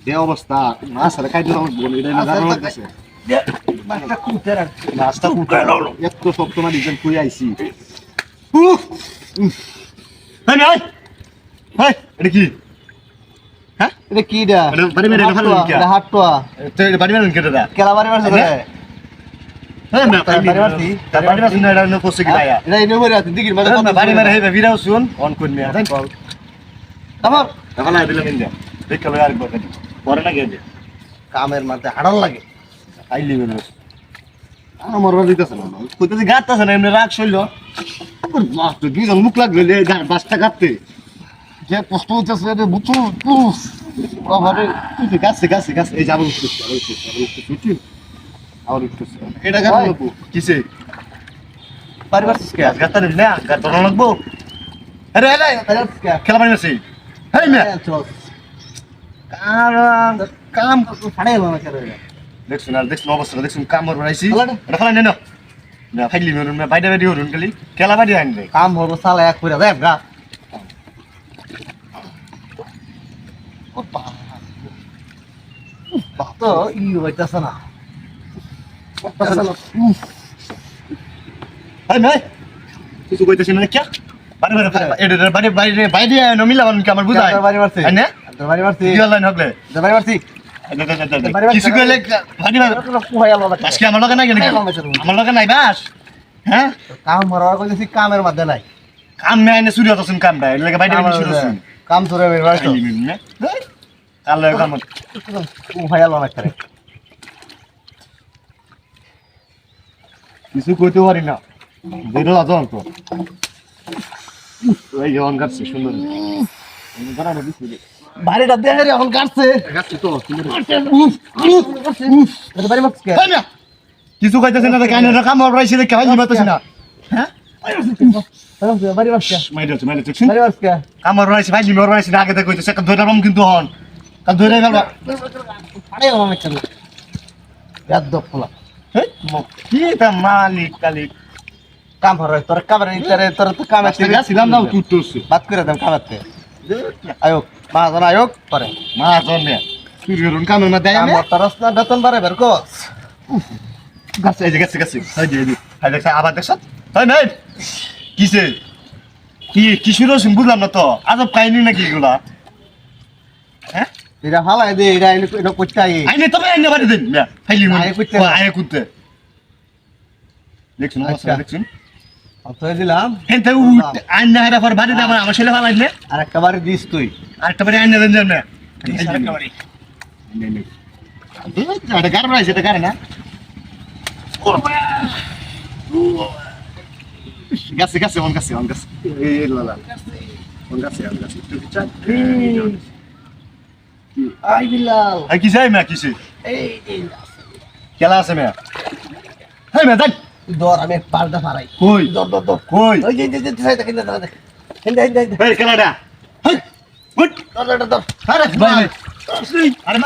যে অবস্থা মাছ আর খাইতে আমার বোন এটা না জানো লাগতেছে মাছটা কুটার মাছটা কুটার এত শক্ত না ডিজাইন কই আইছি হাই হাই হাই এটা কি হ্যাঁ এটা কি দা এটা বাড়ি মেরে ভালো কি এটা হাটটোয়া তো এটা বাড়ি মেরে কেটে দা কেলা বাড়ি মারছ রে হ্যাঁ না বাড়ি মারছি তার বাড়ি মারছ না এটা না কোসে কি ভাইয়া এটা ইনো করে আছে দিগির মাঝে বাড়ি মেরে হেবে ভিড়াও শুন অন কর মিয়া তাই আমার তখন আই দিলাম ইন্দা দেখ লো আর বকে পরে না গেছে কামের মাঝে হাড়াল লাগে আইলি মেরে আমার বাড়ি দিতেছ না কইতেছি গাতছ না এমনি রাগ শৈল মাছ তো দুইজন মুখ লাগলে বাসটা কাটতে যে কষ্ট হচ্ছে রে বুঝছো বাবারে তুই গাছে গাছে গাছে এই যাবো আর একটু এটা গাছ লাগবো কিসে বাড়ি মারছিস কে গাছ গাতা না গাছ ধরা লাগবো আরে আরে খেলা পারি না সেই হেই মে কাম ফাড়ে গেল না করে দেখছুন আর দেখছুন অবস্থা দেখছুন কাম মর বানাইছি এটা খেলা নেন না ফাইলি মেরুন না বাইদা বাইদি হরুন খালি খেলা বাড়ি আনবে কাম হবো সালা এক করে দেব গা তো ই হইতাছ না হেই মে কিছু কইতেছিস না কি বাড়ি বাড়ি বাড়ি বাড়ি বাইদি আনো মিলাবান কি আমার বুঝাই বাড়ি মারছি না বাড়ি মারছি কি হল না হকলে বাড়ি মারছি কিছু কইলে বাড়ি বাড়ি পুহাইয়া ললা আজকে আমার লগে নাই কেন আমার লগে নাই বাস হ্যাঁ কাম মরার কইছি কামের মধ্যে নাই কাম নাই না শুরু হতছুন কাম ভাই লাগে বাইরে শুরু হতছুন কাম ধরে বের তো আল্লাহ কাম পুহাইয়া ললা করে কিছু কইতে পারি না বেরো আজন তো ওই জন গাছে সুন্দর গানা দিছি বাড়িটা দেখে এখন কাটছে গাছে তো এটা বাড়ি মারছিস কে কিছু কইতেছ না কেন কাম হরাইছি রে কেন নিবাতছ না হ্যাঁ বাড়ি মারছিস মাইরাছ বাড়ি মারছিস কে কাম হরাইছি ভাই নিমর হরাইছি আগে থেকে কইতেছ একটা ধরে রম কিন্তু হন কাল ধরে গেল ফাড়ে গেল না কেন গাদ্দ ফুলা কি তা মালিক কালিক কাম হরে তোর কামের ইতারে তোর তো কামে ছিলাম না তুই বাত করে দেন কামাতে আয়োগ মহাজন আয়োগ পরে মা জন্মে তুই রুন কামের মধ্যে কাম তরস না বেতন বাড়ে বের কস গাছে এই গাছে গাছে হাই দি হাই দেখছ আবার দেখছ তাই নাই কিসে কি শুরু হইছে বুঝলাম না তো আজব কাহিনী নাকি এগুলা হ্যাঁ এটা ফালাই দে এটা করতে আই আইনে তবে আইনে বাড়ি দেন মিয়া ফাইলি মন আয় করতে আয় করতে দেখছুন আচ্ছা। দেখছুন অতই দিলাম হেনতে আইনে হারা পর বাড়ি দাও আমার ছেলে ফালাইলে আর একটা বারে দিস তুই আরেকটা বাড়ি আইনে দেন না আরেকটা বাড়ি এটা গার রাইছে এটা গার না গাছে গাছে অন গাছে এই লালা অন গাছে আই বিলাল আই কি যাই মিয়া কিসে এই খেলা আছে মিয়া হেই মিয়া যাই দর আমি পাল্টা ফারাই কই দর কই ওই যে সাইড কিনা দাঁড়া হিন্দা এই খেলাটা হেই উঠ দর আরে ভাই আরে